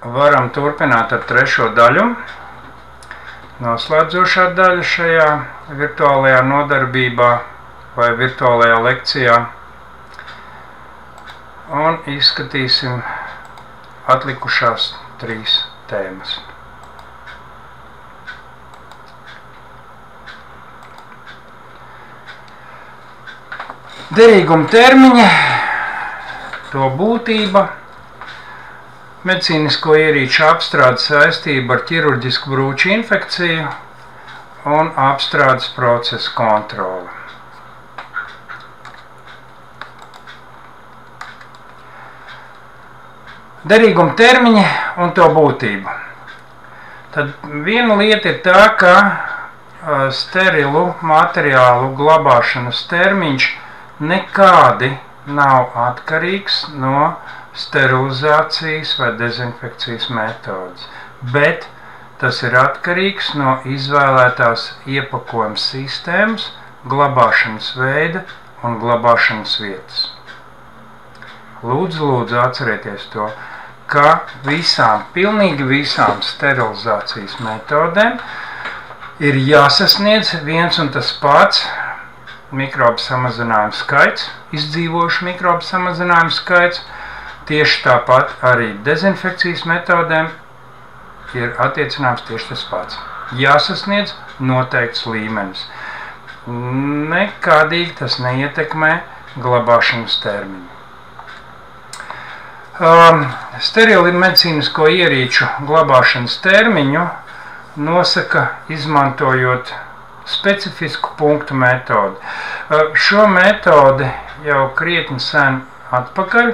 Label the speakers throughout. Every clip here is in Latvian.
Speaker 1: varam turpināt ar trešo daļu, noslēdzošā daļa šajā virtuālajā nodarbībā vai virtuālajā lekcijā, un izskatīsim atlikušās 3 tēmas. Derīguma termiņi, to būtība, medicīnisko ierīču apstrādes saistība ar ķirurģisku brūču infekciju un apstrādes procesa kontrole. Derīguma termiņi un to būtība. Tad viena lieta ir tā, ka sterilu materiālu glabāšanas termiņš nekādi nav atkarīgs no sterilizācijas vai dezinfekcijas metodas, bet tas ir atkarīgs no izvēlētās iepakojuma sistēmas, glabāšanas veida un glabāšanas vietas. Lūdzu, atcerieties to, ka pilnīgi visām sterilizācijas metodēm ir jāsasniedz viens un tas pats mikrobu samazinājuma skaits, izdzīvojušu mikrobu samazinājuma skaits. Tieši tāpat arī dezinfekcijas metodēm ir attiecināms tieši tas pats. Jāsasniedz noteikts līmenis. Nekādīgi tas neietekmē glabāšanas termiņu. Sterili medicīnisko ierīču glabāšanas termiņu nosaka izmantojot specifisku punktu metodi. Šo metodi jau krietni sen atpakaļ,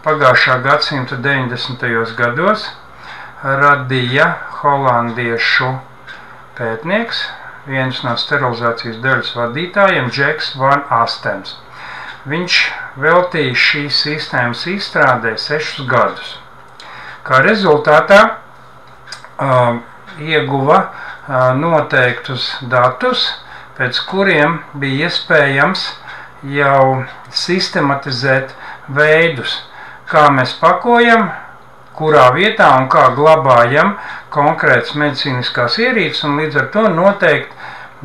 Speaker 1: pagājušā gadsimta 90. gados, radīja holandiešu pētnieks, viens no sterilizācijas daļas vadītājiem, Džeks Van Astems. Viņš veltīja šīs sistēmas izstrādē 6 gadus. Kā rezultātā ieguva noteiktus datus, pēc kuriem bija iespējams jau sistematizēt veidus, kā mēs pakojam, kurā vietā un kā glabājam konkrētas medicīniskās ierīces, un līdz ar to noteikt,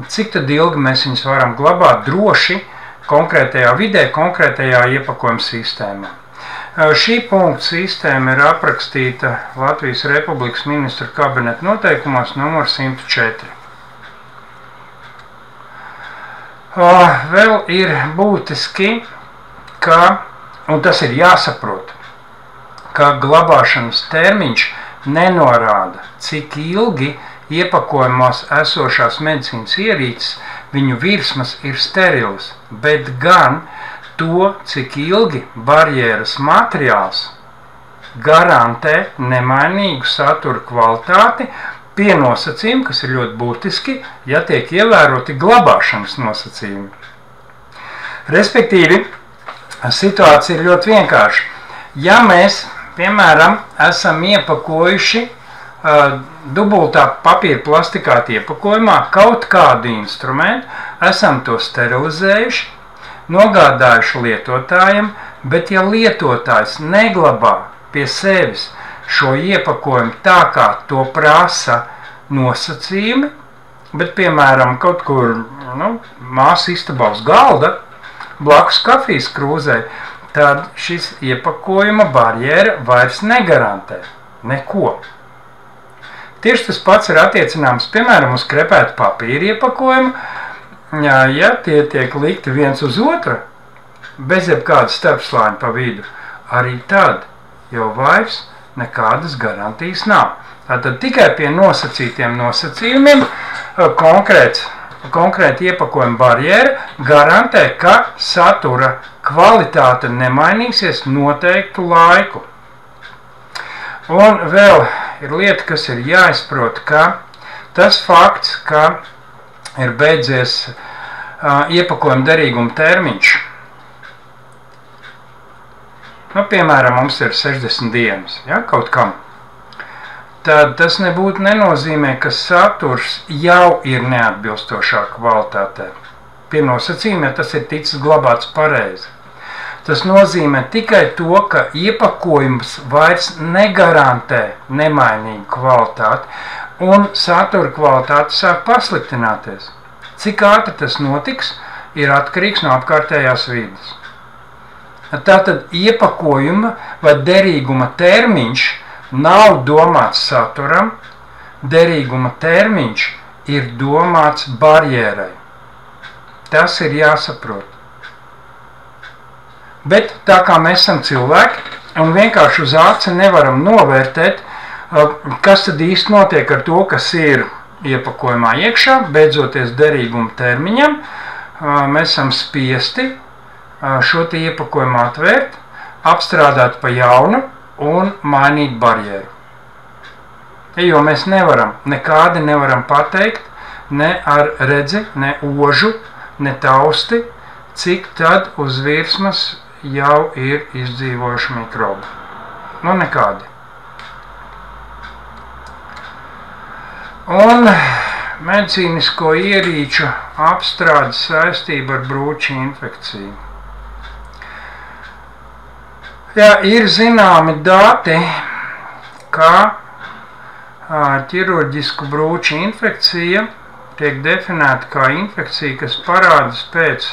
Speaker 1: cik tad ilgi mēs viņus varam glabāt droši konkrētajā vidē, konkrētajā iepakojuma sistēmā. Šī punkta sistēma ir aprakstīta Latvijas Republikas ministru kabineta noteikumos numur 104. Vēl ir būtiski, un tas ir jāsaprot, ka glabāšanas termiņš nenorāda, cik ilgi iepakojumos esošās medicīnas ierīces viņu virsmas ir sterilas, bet gan to, cik ilgi barjeras materiāls garantē nemainīgu satura kvalitāti pie nosacījumi, kas ir ļoti būtiski, ja tiek ievēroti glabāšanas nosacījumi. Respektīvi, situācija ir ļoti vienkārša. Ja mēs, piemēram, esam iepakojuši dubultā papīra plastikāta iepakojumā kaut kādu instrumentu, esam to sterilizējuši, nogādājuši lietotājiem, bet ja lietotājs neglabā pie sevis šo iepakojumu tā, kā to prasa nosacījumi, bet, piemēram, kaut kur māsu istabā uz galda, blakus kafijas krūzē, tad šis iepakojuma barjera vairs negarantē neko. Tieši tas pats ir attiecināms, piemēram, uz krepētu papīra iepakojumu, ja tie tiek likti viens uz otru, bez jebkāda starpslāņa pa vidu, arī tad jau vairs nekādas garantijas nav. Tātad tikai pie nosacītiem nosacījumiem konkrēti iepakojuma barjera garantē, ka satura kvalitāte nemainīsies noteiktu laiku. Un vēl ir lieta, kas ir jāizprot, ka tas fakts, ka ir beidzies iepakojuma derīguma termiņš. Piemēram, mums ir 60 dienas, kaut kam. Tad tas nebūtu nenozīmē, ka saturs jau ir neatbilstošā kvalitātē. Pie nosacījumiem tas ir ticis glabāts pareizi. Tas nozīmē tikai to, ka iepakojums vairs negarantē nemainīgu kvalitāti, un satura kvalitāte sāk pasliktināties. Cik ātri tas notiks, ir atkarīgs no apkārtējās vides. Tātad iepakojuma vai derīguma termiņš nav domāts saturam, derīguma termiņš ir domāts barjērai. Tas ir jāsaprot. Bet tā kā mēs esam cilvēki un vienkārši uz aci nevaram novērtēt, kas tad īsti notiek ar to, kas ir iepakojumā iekšā, beidzoties derīguma termiņam, mēs esam spiesti šo te iepakojumu atvērt, apstrādāt pa jaunu un mainīt barjeru. Jo mēs nekādi nevaram pateikt, ne ar redzi, ne ožu, ne tausti, cik tad uz virsmas jau ir izdzīvojuši mikrobi. Nekādi. Un medicīnisko ierīču apstrādes saistība ar brūču infekciju. Ir zināmi dati, ka ķirurģisku brūču infekcija tiek definēta kā infekcija, kas parādas pēc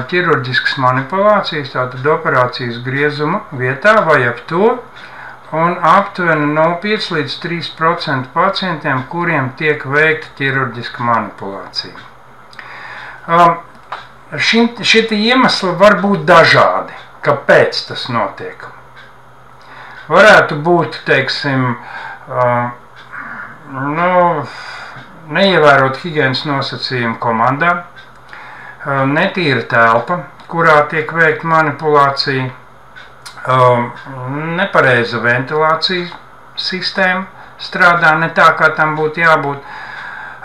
Speaker 1: ķirurģiskas manipulācijas, tātad operācijas griezuma vietā vai ap to, un aptuveni no 5 līdz 3% pacientiem, kuriem tiek veikta ķirurģiska manipulācija. Šie iemesli var būt dažādi, kāpēc tas notiek. Varētu būt, teiksim, neievērot higienas nosacījumu komandā, netīra telpa, kurā tiek veikta manipulācija, nepareiza ventilācijas sistēma strādā ne tā, kā tam būtu jābūt.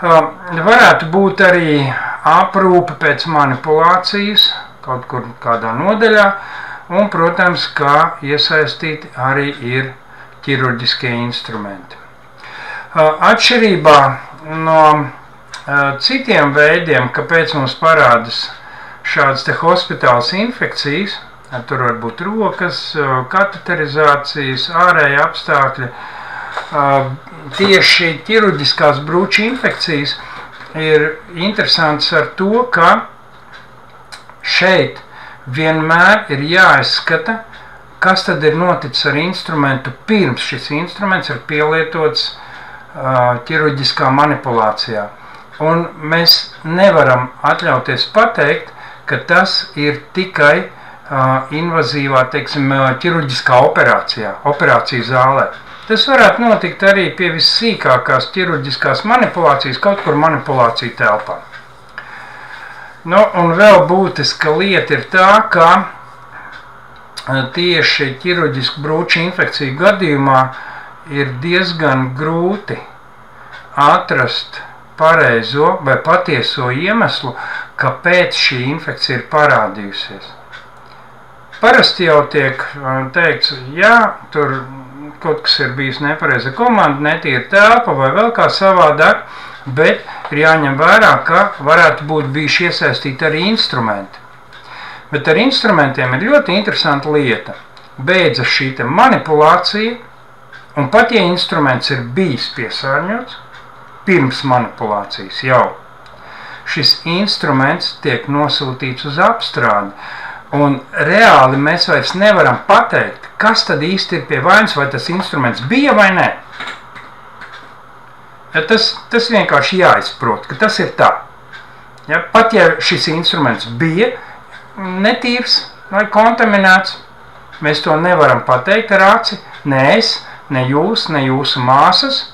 Speaker 1: Varētu būt arī aprūpe pēc manipulācijas, kaut kur kādā nodaļā, un, protams, kā iesaistīti arī ir ķirurģiskie instrumenti. Atšķirībā no citiem veidiem, kāpēc mums parādas šādas te hospitālas infekcijas, tur var būt rokas, kateterizācijas, ārēji apstākļi, tieši ķirurģiskās brūču infekcijas ir interesants ar to, ka šeit vienmēr ir jāizskata, kas tad ir noticis ar instrumentu pirms šis instruments ir pielietots ķirurģiskā manipulācijā. Un mēs nevaram atļauties pateikt, ka tas ir tikai invazīvā, teiksim, ķirurģiskā operācijā, operāciju zālē. Tas varētu notikt arī pie vissīkākās ķirurģiskās manipulācijas, kaut kur manipulāciju telpā. Un vēl būtiska lieta ir tā, ka tieši ķirurģisku brūču infekciju gadījumā ir diezgan grūti atrast pareizo vai patieso iemeslu, kāpēc šī infekcija ir parādījusies. Parasti jau tiek teikts, jā, tur kaut kas ir bijis nepareiza komanda, netīra telpa vai vēl kā savādāk, bet ir jāņem vērā, ka varētu būt bijuši iesaistīti arī instrumenti. Bet ar instrumentiem ir ļoti interesanta lieta. Beidzas šī manipulācija, un pat ja instruments ir bijis piesārņots, pirms manipulācijas jau, šis instruments tiek nosūtīts uz apstrādi. Un reāli mēs vairs nevaram pateikt, kas tad īsti ir pie vainas, vai tas instruments bija vai nē. Ja tas vienkārši jāizprot, ka tas ir tā. Ja, pat ja šis instruments bija netīrs vai kontaminēts, mēs to nevaram pateikt ar aci, ne es, ne jūs, ne jūsu māsas,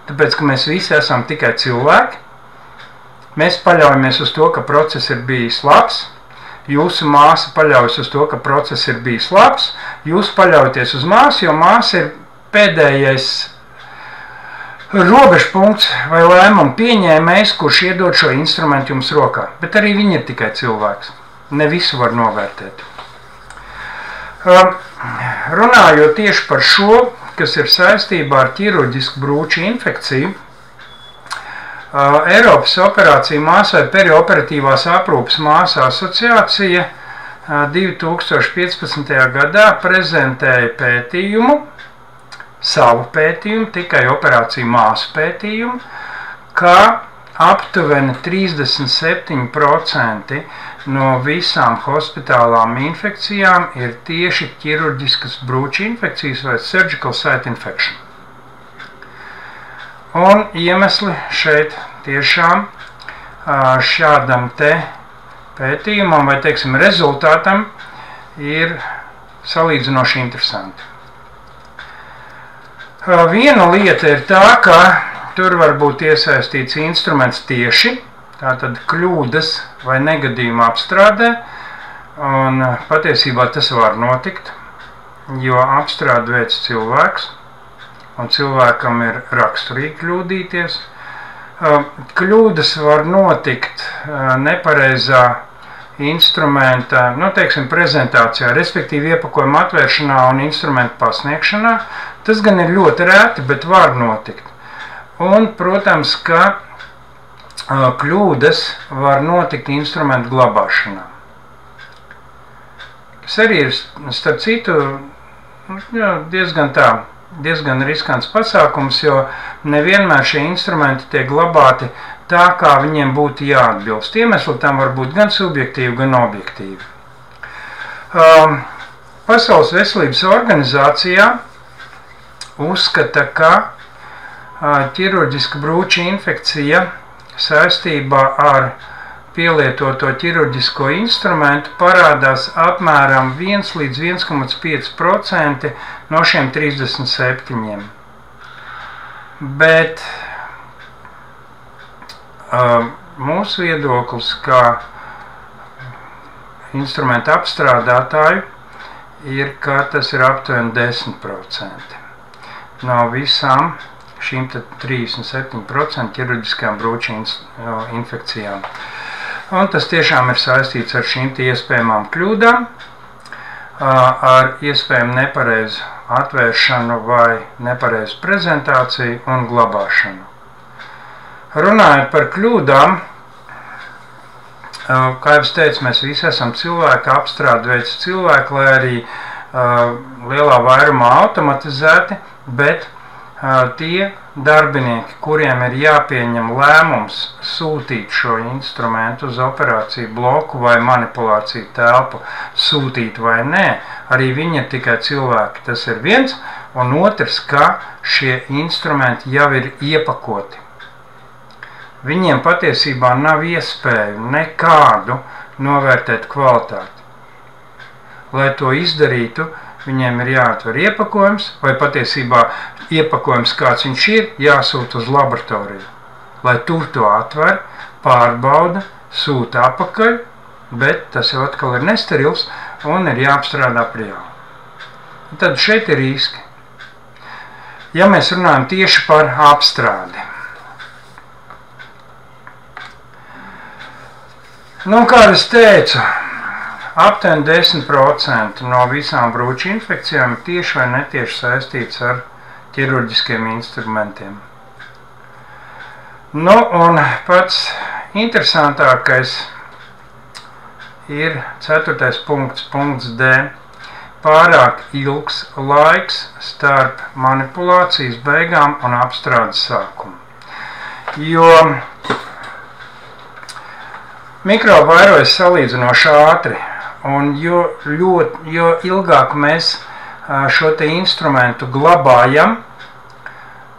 Speaker 1: tāpēc, ka mēs visi esam tikai cilvēki. Mēs paļaujamies uz to, ka process ir bijis labs, jūsu māsa paļaujas uz to, ka process ir bijis labs, jūs paļaujaties uz māsu, jo māsa ir pēdējais robežpunkts vai lēmumu pieņēmējs, kurš iedod šo instrumentu jums rokā. Bet arī viņi ir tikai cilvēks. Ne visu var novērtēt. Runājot tieši par šo, kas ir saistībā ar ķirurģisku brūču infekciju, Eiropas operāciju māsu vai perioperatīvās aprūpes māsu asociācija 2015. gadā prezentēja pētījumu, savu pētījumu, tikai operāciju māsu pētījumu, ka aptuveni 37% no visām hospitālām infekcijām ir tieši ķirurģiskas brūču infekcijas vai surgical site infection. Un iemesli šeit tiešām šādam te pētījumam vai, teiksim, rezultātam ir salīdzinoši interesanti. Viena lieta ir tā, ka tur var būt iesaistīts instruments tieši, tātad kļūdas vai negadījuma apstrādē, un patiesībā tas var notikt, jo apstrādi veic cilvēks, un cilvēkam ir raksturīgi kļūdīties. Kļūdas var notikt nepareizā instrumenta, teiksim, prezentācijā, respektīvi iepakojuma atvēršanā un instrumentu pasniegšanā. Tas gan ir ļoti rēti, bet var notikt. Un, protams, ka kļūdas var notikt instrumentu glabāšanā. Tas arī ir, starp citu, diezgan riskants pasākums, jo nevienmēr šie instrumenti tiek glabāti tā, kā viņiem būtu jāatbilst. Iemesli tam var būt gan subjektīvi, gan objektīvi. Pasaules veselības organizācijā uzskata, ka ķirurģiska brūča infekcija saistībā ar pielietoto ķirurģisko instrumentu parādās apmēram 1 līdz 1,5% no šiem 37. Bet mūsu viedoklis, kā instrumenta apstrādātāju, ir, ka tas ir aptuveni 10% no visām šīm 37% ķirurģiskām brūču infekcijām. Un tas tiešām ir saistīts ar šīm iespējamām kļūdām, ar iespējamu nepareizu atvēršanu vai nepareizu prezentāciju un glabāšanu. Runājot par kļūdām, kā jau es teicu, mēs visi esam cilvēki, apstrādi veic cilvēki, lai arī lielā vairumā automatizēti, bet tie darbinieki, kuriem ir jāpieņem lēmums sūtīt šo instrumentu uz operāciju bloku vai manipulāciju telpu, sūtīt vai nē, arī viņi ir tikai cilvēki. Tas ir viens, un otrs, ka šie instrumenti jau ir iepakoti. Viņiem patiesībā nav iespēju nekādu novērtēt kvalitāti. Lai to izdarītu, viņiem ir jāatver iepakojums, vai patiesībā iepakojums, kāds viņš ir, jāsūta uz laboratoriju. Lai tur to atver, pārbauda, sūta apakaļ, bet tas jau atkal ir nesterils un ir jāapstrādā priekšā. Tad šeit ir riski. Ja mēs runājam tieši par apstrādi. Kā es teicu, aptuveni 10% no visām brūču infekcijām ir tieši vai netieši saistīts ar ķirurģiskiem instrumentiem. Un pats interesantākais ir 4. punkts D. Pārāk ilgs laiks starp manipulācijas beigām un apstrādes sākumu. Jo mikrobi vairojas salīdzinoši ātri, un jo ilgāk mēs šo te instrumentu glabājam,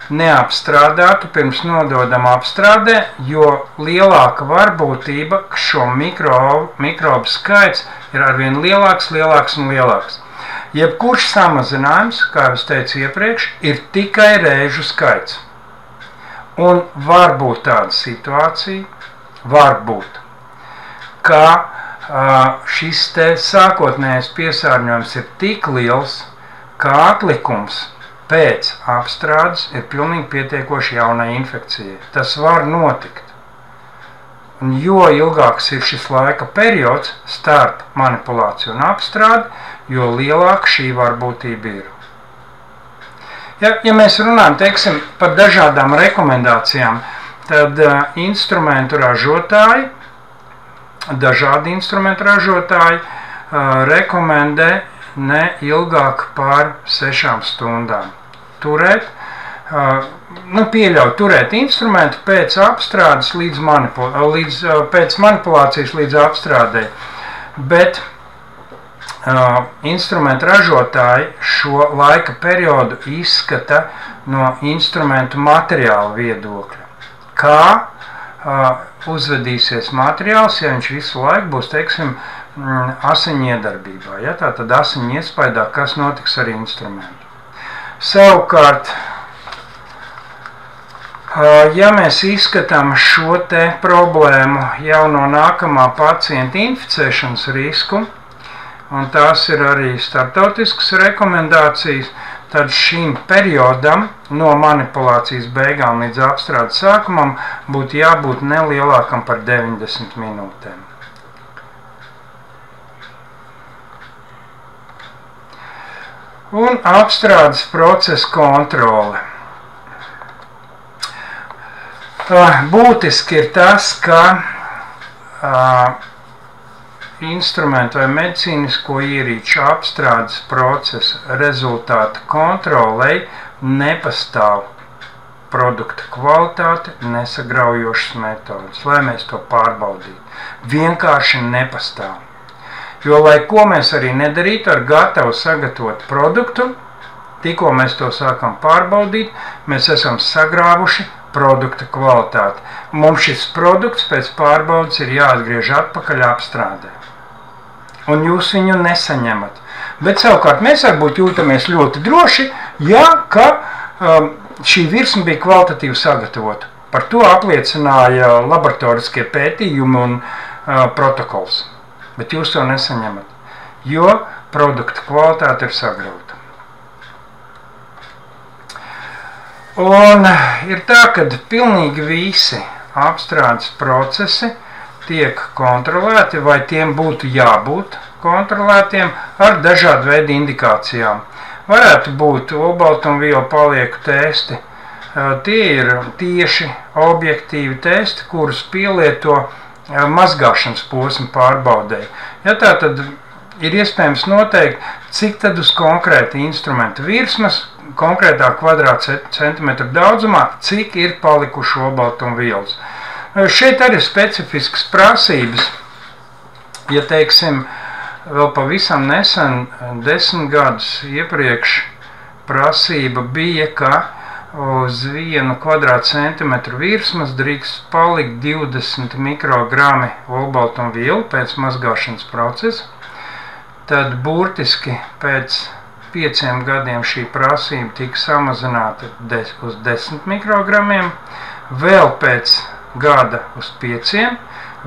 Speaker 1: neapstrādātu, pirms nododam apstrādē, jo lielāka varbūtība, ka šo mikrobu skaits ir arvien lielāks un lielāks. Jebkurš samazinājums, kā es teicu iepriekš, ir tikai reižu skaits. Un var būt tāda situācija, ka šis te sākotnējais piesārņojums ir tik liels, ka atlikums pēc apstrādes ir pilnīgi pietiekoši jaunai infekcijai. Tas var notikt. Un jo ilgāks ir šis laika periods starp manipulāciju un apstrādi, jo lielāka šī varbūtība ir. Ja mēs runājam, teiksim, par dažādām rekomendācijām, tad dažādi instrumentu ražotāji rekomendē ne ilgāk par 6 stundām. Pieļaut turēt instrumentu pēc apstrādes pēc manipulācijas līdz apstrādei, bet instrumentu ražotāji šo laika periodu izskata no instrumentu materiāla viedokļa. Kā uzvedīsies materiāls, ja viņš visu laiku būs, teiksim, asiņu iedarbībā. Ja? Tātad asiņu iespaidā, kas notiks ar instrumentu. Savukārt, ja mēs izskatām šo te problēmu jau no nākamā pacienta inficēšanas risku, un tās ir arī starptautiskas rekomendācijas, tad šim periodam no manipulācijas beigām līdz apstrādes sākumam būtu jābūt nelielākam par 90 minūtēm. Un apstrādes procesa kontrole. Būtiski ir tas, ka instrumentu vai medicīnisko ierīču apstrādes procesa rezultātu kontrolei nepastāv produkta kvalitāte, nesagraujošas metodas, lai mēs to pārbaudītu. Vienkārši nepastāv. Jo, lai ko mēs arī nedarītu ar gatavu sagatavotu produktu, tikko mēs to sākam pārbaudīt, mēs esam sagrāvuši produkta kvalitāti. Mums šis produkts pēc pārbaudas ir jāatgriež atpakaļ apstrādē. Un jūs viņu nesaņemat. Bet savukārt mēs varbūt jūtamies ļoti droši, ka šī virsma bija kvalitatīvi sagatavota. Par to apliecināja laboratoriskie pētījumi un protokols. Bet jūs to nesaņemat, jo produkta kvalitāte ir sagrauta. Un ir tā, ka pilnīgi visi apstrādes procesi tiek kontrolēti, vai tiem būtu jābūt kontrolētiem ar dažādu veidu indikācijām. Varētu būt olbaltumvielu palieku testi. Tie ir tieši objektīvi testi, kurus pielieto mazgāšanas posmu pārbaudēji. Ja tā tad ir iespējams noteikt, cik tad uz konkrēta instrumenta virsmas, konkrētā kvadrātcentimetru daudzumā, cik ir palikuši olbaltumvielas. Šeit arī specifiskas prasības. Ja, teiksim, vēl pavisam nesen, 10 gadus iepriekš prasība bija, ka uz 1 kvadrātcentimetru virsmas drīkst palikt 20 mikrogrami olbaltumvielu pēc mazgāšanas procesa, tad burtiski pēc 5 gadiem šī prasība tika samazināta uz 10 mikrogramiem, vēl pēc gada uz 5,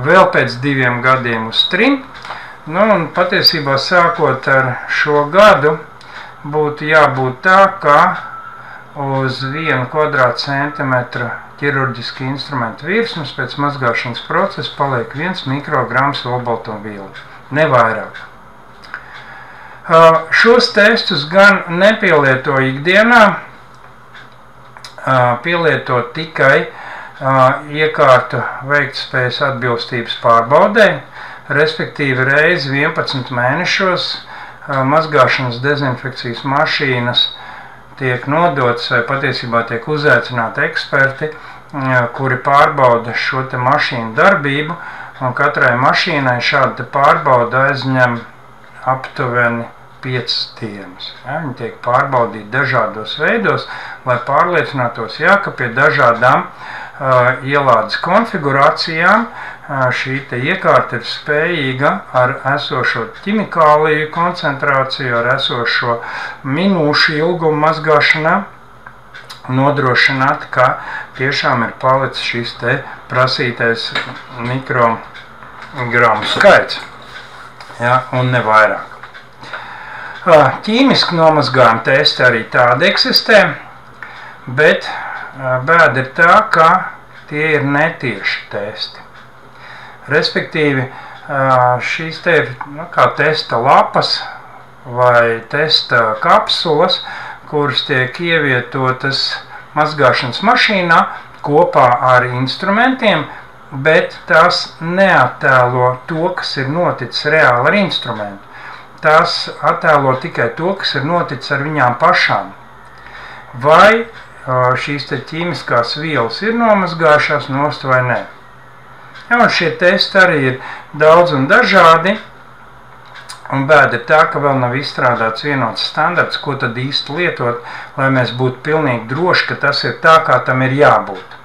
Speaker 1: vēl pēc 2 gadiem uz 3. Un patiesībā sākot ar šo gadu būtu jābūt tā, ka uz 1 kvadrātcentimetra ķirurģiski instrumentu virsmas pēc mazgāšanas procesa paliek 1 mikrograms olbaltumvielu, nevairāk. Šos testus gan nepielieto ikdienā, pielieto tikai iekārtu veiktspējas atbilstības pārbaudē, respektīvi reizi 11 mēnešos mazgāšanas dezinfekcijas mašīnas tiek nodotas vai patiesībā tiek uzaicināti eksperti, kuri pārbauda šo te mašīnu darbību, un katrai mašīnai šāda pārbauda aizņem aptuveni 5 dienas. Viņi tiek pārbaudīti dažādos veidos, lai pārliecinātos, ka pie dažādām ielādes konfigurācijām šī te iekārta ir spējīga ar esošo ķimikāliju koncentrāciju, ar esošo minūšu ilgumu mazgāšanā nodrošināt, ka tiešām ir palicis šis te prasītais mikrogramu skaits, un ne vairāk. Ķīmiski nomazgājuma testi arī tādi eksistē, bet bēda ir tā, ka tie ir netieši testi. Respektīvi, šīs te ir kā testa lapas vai testa kapsulas, kuras tiek ievietotas mazgāšanas mašīnā kopā ar instrumentiem, bet tās neattēlo to, kas ir noticis reāli ar instrumentu. tās attēlo tikai to, kas ir noticis ar viņām pašām. Vai šīs te ķīmiskās vielas ir nomazgājušās nost vai nē. Ja, un šie testi arī ir daudz un dažādi, un bēda ir tā, ka vēl nav izstrādāts vienots standarts, ko tad īsti lietot, lai mēs būtu pilnīgi droši, ka tas ir tā, kā tam ir jābūt.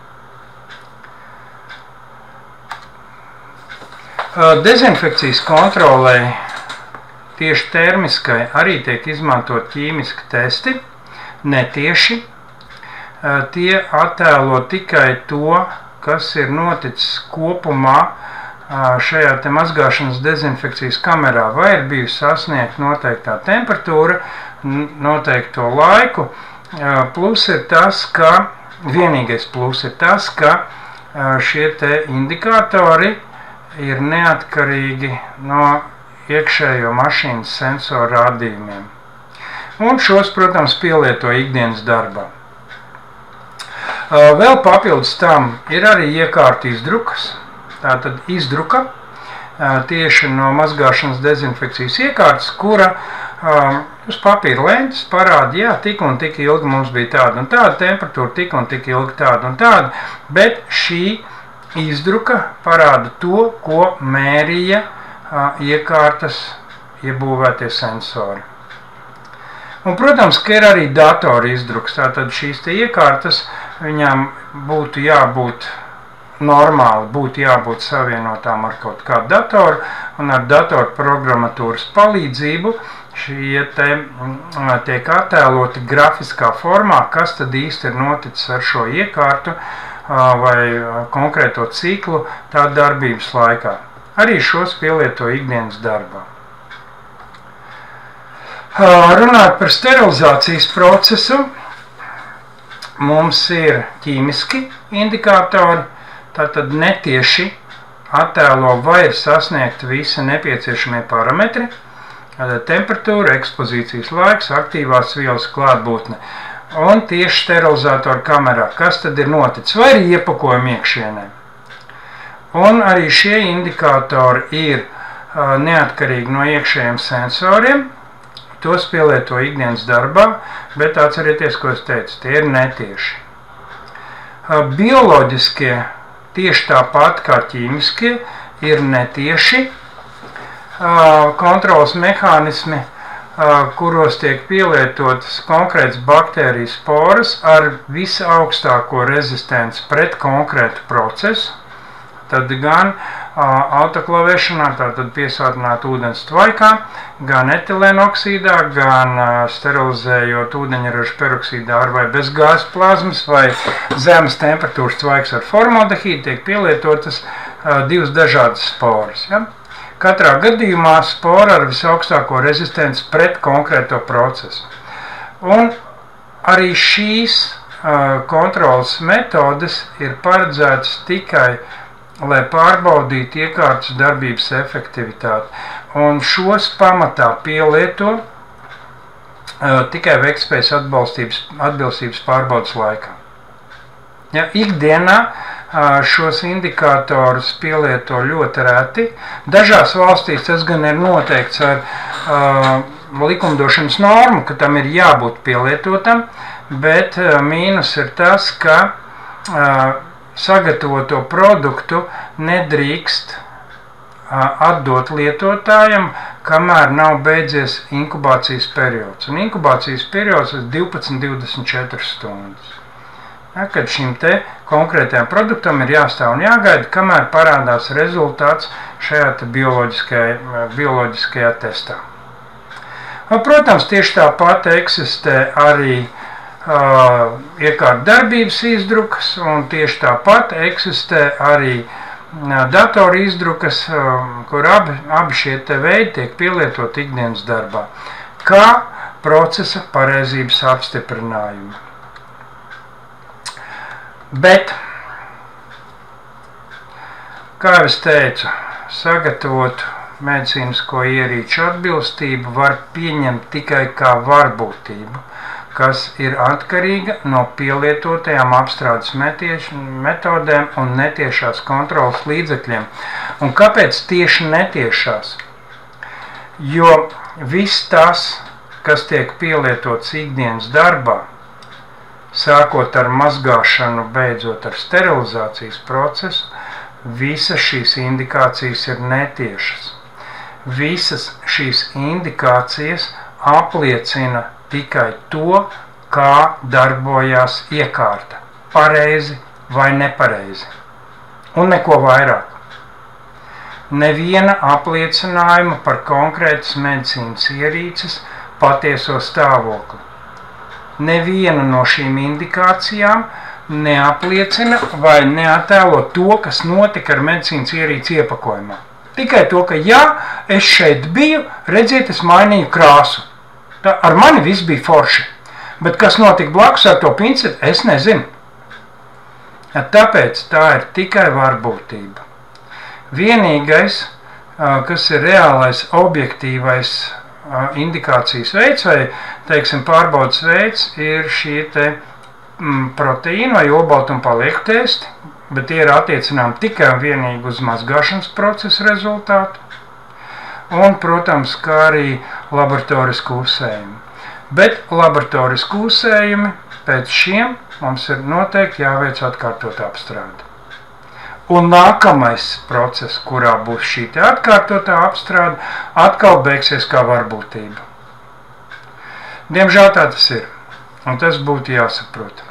Speaker 1: Dezinfekcijas kontrolē tieši termiskai arī tiek izmantot ķīmiski testi, netieši. Tie attēlo tikai to, kas ir noticis kopumā šajā te mazgāšanas dezinfekcijas kamerā, vai ir bijusi sasniegta noteiktā temperatūra, noteikto laiku. Plus ir tas, ka, vienīgais plus ir tas, ka šie te indikātori ir neatkarīgi no iekšējo mašīnas sensoru rādījumiem. Un šos, protams, pielieto ikdienas darbā. Vēl papildus tam ir arī iekārta izdrukas, tātad izdruka tieši no mazgāšanas dezinfekcijas iekārtas, kura uz papīra lentes parāda, jā, tik un tik ilgi mums bija tāda un tāda temperatūra, tik un tik ilgi tāda un tāda, bet šī izdruka parāda to, ko mērīja iekārtas iebūvētie sensori. Un, protams, ka ir arī datora izdruks, tātad šīs te iekārtas, viņām būtu jābūt normāli, būtu jābūt savienotām ar kaut kādu datoru, un ar datoru programmatūras palīdzību šie te tiek attēloti grafiskā formā, kas tad īsti ir noticis ar šo iekārtu vai konkrēto ciklu tā darbības laikā. Arī šos pielieto ikdienas darbā. Runāt par sterilizācijas procesu, mums ir ķīmiski indikātori, tātad netieši attēlo, vai ir sasniegti visi nepieciešamie parametri, temperatūra, ekspozīcijas laiks, aktīvās vielas klātbūtne. Un tieši sterilizātoru kamerā, kas tad ir noticis, vai ir iepakojumi iekšienē. Un arī šie indikātori ir neatkarīgi no iekšējiem sensoriem, tos pielieto ikdienas darbā, bet atcerieties, ko es teicu, tie ir netieši. Bioloģiskie, tieši tāpat kā ķīmiskie, ir netieši kontrolas mehānismi, kuros tiek pielietotas konkrētas baktērijas sporas ar visaugstāko rezistenci pret konkrētu procesu. Tad gan autoklavēšanā, tātad piesātināt ūdens tvaikā, gan etilēnoksīdā, gan sterilizējot ūdeņraža peroksīdā ar vai bez gāzes plazmas vai zemes temperatūras tvaiks ar formaldehīdu tiek pielietotas divas dažādas sporas. Ja? Katrā gadījumā spora ar visaugstāko rezistenci pret konkrēto procesu. Un arī šīs kontrolas metodes ir paredzētas tikai lai pārbaudītu iekārtas darbības efektivitāti. Un šos pamatā pielieto tikai veiktspējas atbilstības pārbaudas laikā. Ja, ikdienā šos indikātorus pielieto ļoti reti. Dažās valstīs tas gan ir noteikts ar likumdošanas normu, ka tam ir jābūt pielietotam, bet mīnus ir tas, ka sagatavoto produktu nedrīkst atdot lietotājam, kamēr nav beidzies inkubācijas periods. Un inkubācijas periods ir 12-24 stundas. Ja, kad šim te konkrētajam produktam ir jāstāv un jāgaida, kamēr parādās rezultāts šajā te bioloģiskajā testā. Un, protams, tieši tāpat eksistē arī iekārta darbības izdrukas, un tieši tāpat eksistē arī datoru izdrukas, kur abi šie te veidi tiek pielietot ikdienas darbā, kā procesa pareizības apstiprinājumi. Bet, kā es teicu, sagatavotu medicīnisko ierīču atbilstību var pieņemt tikai kā varbūtību, kas ir atkarīga no pielietotajām apstrādes metodēm un netiešās kontrolas līdzekļiem. Un kāpēc tieši netiešās? Jo viss tas, kas tiek pielietots ikdienas darbā, sākot ar mazgāšanu, beidzot ar sterilizācijas procesu, visas šīs indikācijas ir netiešas. Visas šīs indikācijas apliecina tikai to, kā darbojās iekārta, pareizi vai nepareizi, un neko vairāk. Neviena apliecinājuma par konkrētas medicīnas ierīces patieso stāvokli. Neviena no šīm indikācijām neapliecina vai neattēlo to, kas notika ar medicīnas ierīci iepakojumā. Tikai to, ka jā, es šeit biju, redziet, es mainīju krāsu. Ar mani viss bija forši. Bet kas notika blakus ar to pinceti, es nezinu. Tāpēc tā ir tikai varbūtība. Vienīgais, kas ir reālais, objektīvais indikācijas veids vai, teiksim, pārbaudas veids, ir šie te proteīnu vai olbaltumu palieku testi, bet tie ir attiecinām tikai un vienīgi uz mazgāšanas procesa rezultātu. Un, protams, kā arī laboratorisku uzsējumi. Bet laboratorisku uzsējumi pēc šiem mums ir noteikti jāveic atkārtota apstrāde. Un nākamais process, kurā būs šī te atkārtotā apstrāde, atkal beigsies kā varbūtība. Diemžēl tā tas ir, un tas būtu jāsaprot.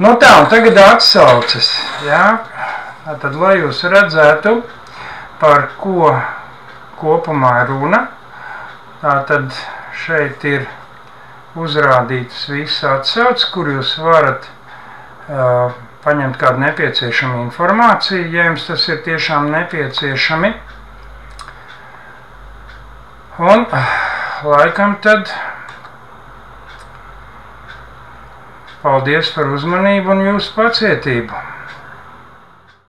Speaker 1: Nu tā, un tagad atsauces, jā, tad, lai jūs redzētu, par ko kopumā ir runa, tātad šeit ir uzrādītas visas atsauces, kur jūs varat paņemt kādu nepieciešamu informāciju, ja jums tas ir tiešām nepieciešami. Un laikam tad paldies par uzmanību un jūsu pacietību.